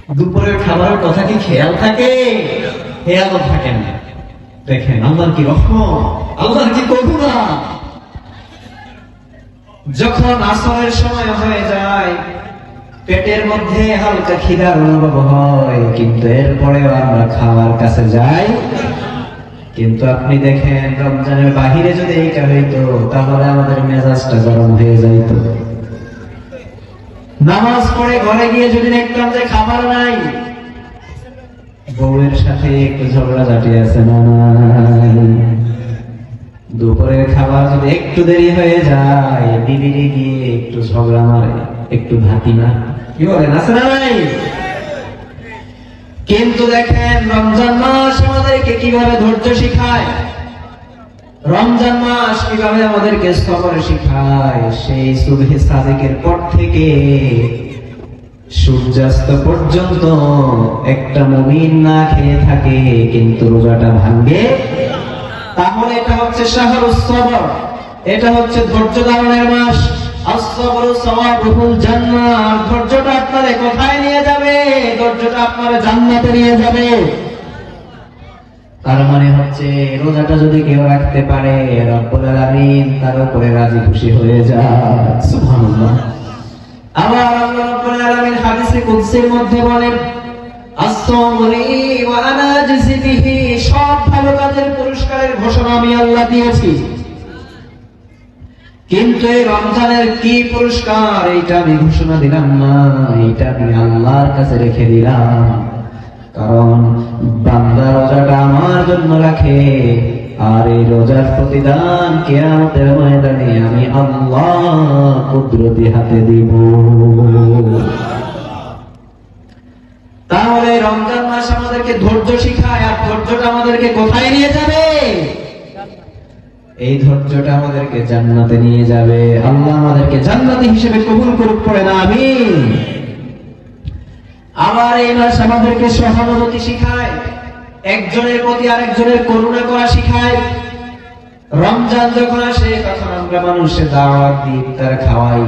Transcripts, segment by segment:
দুপুরের খাবারের কথা কি খেয়াল থাকে? খেয়ালও থাকে না। দেখেন আল্লাহর কি রহমত, আল্লাহর কি করুণা। যখন আসরের সময় হয়ে যায়, পেটের মধ্যে হালকা খিদার অনুভব হয়, কিন্তু এরপরেও আমরা খাওয়ার কাছে যাই। কিন্তু আপনি দেখেন রমজানের বাহিরে যদি এইটা হইতো, তাহলে আমাদের মেজাজটা গরম হয়ে যাইত। নামাজ পড়ে ঘরে গিয়ে যদি দেখতাম যে খাবার নাই, বউয়ের সাথে একটু ঝগড়াঝাটি আছে না, দুপুরের খাবার যদি একটু দেরি হয়ে যায়, বিবিরে গিয়ে একটু ঝগড়া মারে, একটু ভাতিমা কি বলেন, আছে না নাই? কিন্তু দেখেন রমজান মাস আমাদেরকে কিভাবে ধৈর্য শিখায়, রমজান মাস কিভাবে আমাদেরকে সবর শিখায়। সেই সুবহে সাদিকের পর থেকে সূর্যাস্ত পর্যন্ত একটা মুমিন না খেয়ে থাকে, কিন্তু রোজাটা ভাঙে। তাহলে এটা হচ্ছে শাহরুস সবর, এটা হচ্ছে ধৈর্য ধারণের মাস। as-sabru sawabuhul জান্নাহ। ধৈর্যটা আপনারে কোথায় নিয়ে যাবে? ধৈর্যটা আপনারে জান্নাতে নিয়ে যাবে। তার মানে হচ্ছে রোজাটা যদি কেউ রাখতে পারে, রব্বুল আলামিন তার উপরে রাজি খুশি হয়ে যায়। সুবহানাল্লাহ। আবার আল্লাহ রব্বুল আলামিন হাদিসে কুদসির মধ্যে বলেন, as-sawmu লি ওয়া আনা আজজি বিহি। সব ভালো কাজের পুরস্কারের ঘোষণা আমি আল্লাহ দিয়েছি, কিন্তু এই রমজানের কি পুরস্কার এইটা আমি ঘোষণা দিলাম না, এইটা আমি আল্লাহর কাছে রেখে দিলাম। কারণ বান্দা রোজাটা আমার জন্য রাখে, আর এই রোজার প্রতিদান কিয়ামতের ময়দানে আমি আল্লাহ কুদরতি হাতে দিব। তাহলে রমজান মাস আমাদেরকে ধৈর্য শিখায়, আর ধৈর্যটা আমাদেরকে কোথায় নিয়ে যাবে? এই ধৈর্যটা আমাদেরকে জান্নাতে নিয়ে যাবে। আল্লাহ আমাদেরকে জান্নাতি হিসেবে কবুল করুক, পড়ে না আমিন। আবার এই মাস আমাদেরকে সহানুভূতি শিখায়, একজনের প্রতি আরেকজনের করুণা করা শিখায়। রমজান যখন আসে তখন আমরা মানুষের দাওয়াত দিই, ইফতার খাওয়াই।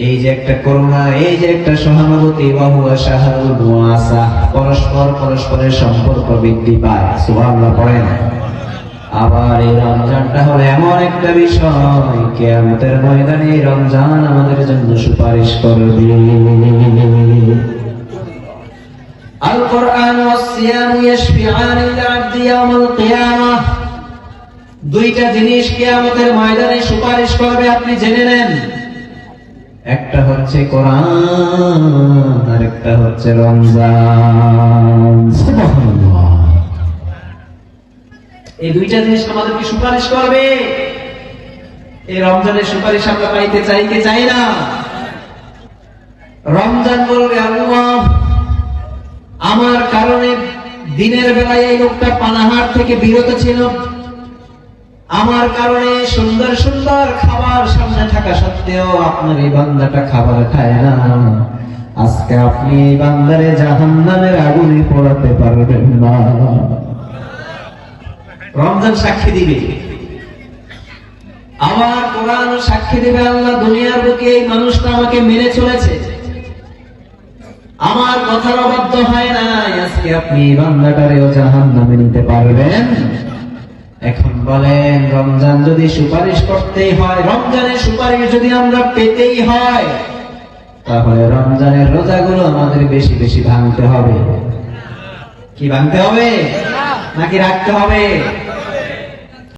এই যে একটা করুণা, এই যে একটা সহানুভূতি, ওয়াহুয়া শাহরুল মুআসাহ, পরস্পরের সম্পর্ক বৃদ্ধি পায়। সুবহানাল্লাহ পড়েন। আবার এই রমজানটা হলো এমন একটা বিষয়, কিয়ামতের ময়দানে রমজান আমাদের জন্য সুপারিশ করবে। আল কোরআন ওয়াস সিয়াম ইয়াশফিআন লিল আবদি ইয়াউমাল কিয়ামাহ। দুইটা জিনিস কিয়ামতের ময়দানে সুপারিশ করবে, আপনি জেনে নেন। একটা হচ্ছে কোরআন, আর একটা হচ্ছে রমজান। সুবহানাল্লাহ। এই দুইটা জিনিস আমাদেরকে সুপারিশ করবে। এই রমজানের সুপারিশ আমরা পাইতে চাই কি চাই না? রমজান বলবে, আল্লাহ আমার কারণে দিনের বেলায় এই লোকটা পানাহার থেকে বিরত ছিল, আমার কারণে সুন্দর সুন্দর খাবার সামনে থাকা সত্ত্বেও আপনার এই বান্দাটা খাবার খায় না। আজকে আপনি এই বান্দারে জাহান্নামের আগুনে পোড়াতে পারবেন না। রমজান সাক্ষী দিবে, আমার কোরআন সাক্ষী দিবে, আল্লাহ দুনিয়ার বুকে এই মানুষটা আমাকে মেনে চলেছে, আমার কথার অবাধ্য হয় নাই। আজকে আপনি বান্দাটারেও জাহান্নামে নিতে পারবেন। এখন বলেন, রমজান যদি সুপারিশ করতেই হয়, রমজানের সুপারিশ যদি আমরা পেতেই হয়, তাহলে রমজানের রোজাগুলো আমাদের বেশি বেশি ভাঙতে হবে। কি ভাঙতে হবে নাকি রাখতে হবে?